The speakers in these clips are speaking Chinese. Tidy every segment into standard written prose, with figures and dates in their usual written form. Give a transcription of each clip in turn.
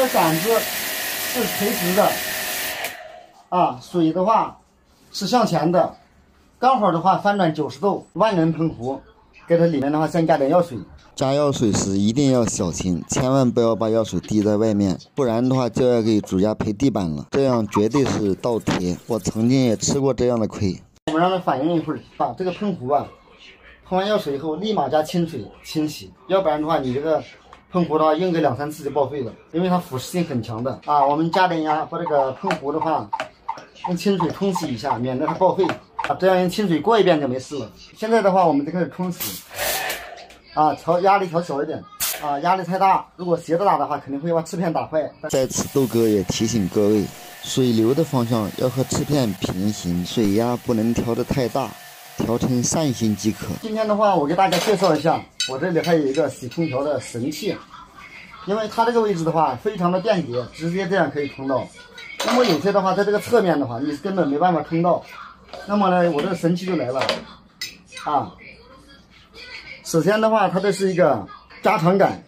这杆子是垂直的，水的话是向前的，刚好的话翻转90度，万能喷壶。给它里面的话先加点药水。加药水时一定要小心，千万不要把药水滴在外面，不然的话就要给主家赔地板了，这样绝对是倒贴。我曾经也吃过这样的亏。我们让它反应一会儿，把这个喷壶喷完药水以后，立马加清水清洗，要不然的话你这个喷壶的话用个2、3次就报废了，因为它腐蚀性很强的我们加点把这个喷壶的话用清水冲洗一下，免得它报废这样用清水过一遍就没事了。现在的话我们就开始冲洗压力调小一点压力太大，如果斜着打的话肯定会把翅片打坏。在此豆哥也提醒各位，水流的方向要和翅片平行，水压不能调得太大，调成扇形即可。今天的话我给大家介绍一下，我这里还有一个洗空调的神器，因为它这个位置的话非常的便捷，直接这样可以通到。那么有些的话在这个侧面的话你根本没办法通到，那么呢我这个神器就来了首先的话它这是一个加长杆，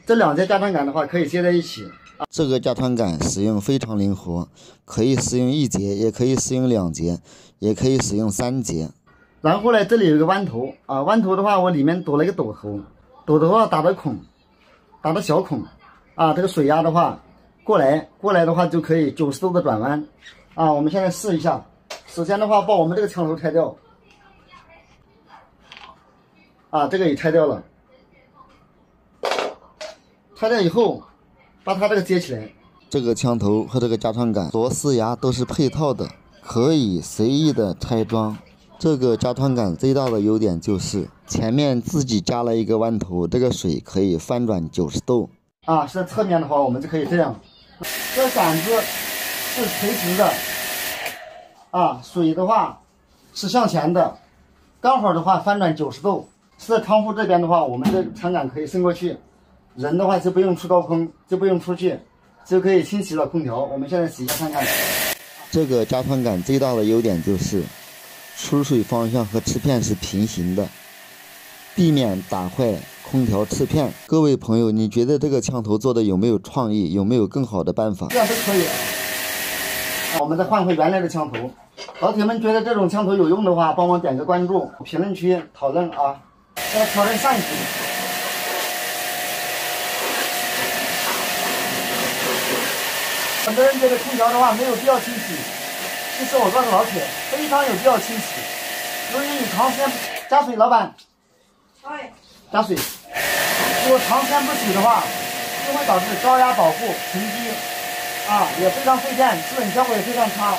这2节加长杆的话可以接在一起这个加长杆使用非常灵活，可以使用1节，也可以使用2节，也可以使用3节。然后呢这里有一个弯头弯头的话我里面躲了一个斗头，斗头打的孔，打的小孔这个水压的话过来的话就可以90度的转弯我们现在试一下。首先的话把我们这个枪头拆掉这个也拆掉了，拆掉以后把它这个接起来。这个枪头和这个加长杆螺丝牙都是配套的，可以随意的拆装。这个加长杆最大的优点就是前面自己加了一个弯头，这个水可以翻转90度是侧面的话我们就可以这样，这杆子是垂直的水的话是向前的，刚好的话翻转90度。是在窗户这边的话我们这长杆可以伸过去，人的话就不用出高空，就不用出去，就可以清洗了空调。我们现在洗一下看看。这个加长杆最大的优点就是出水方向和翅片是平行的，避免打坏空调翅片。各位朋友，你觉得这个枪头做的有没有创意？有没有更好的办法？这样都可以我们再换回原来的枪头。老铁们觉得这种枪头有用的话，帮忙点个关注，评论区讨论要挑战上一级。很多人觉得空调的话没有必要清洗，其实我告诉老铁，非常有必要清洗。由于你长时间加水，老板，加水，如果长时间不洗的话，就会导致高压保护沉积也非常费电，制冷效果也非常差。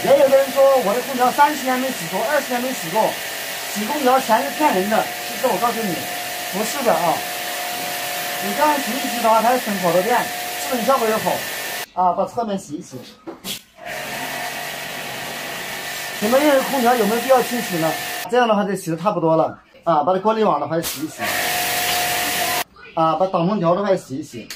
也有的人说我的空调30年没洗过，20年没洗过，洗空调全是骗人的。其实我告诉你，不是的你这样洗一洗的话，它是省好多电，制冷效果又好把侧面洗一洗。你们认为空调有没有必要清洗呢？这样的话就洗的差不多了把这过滤网的话洗一洗把挡风条的话洗一洗。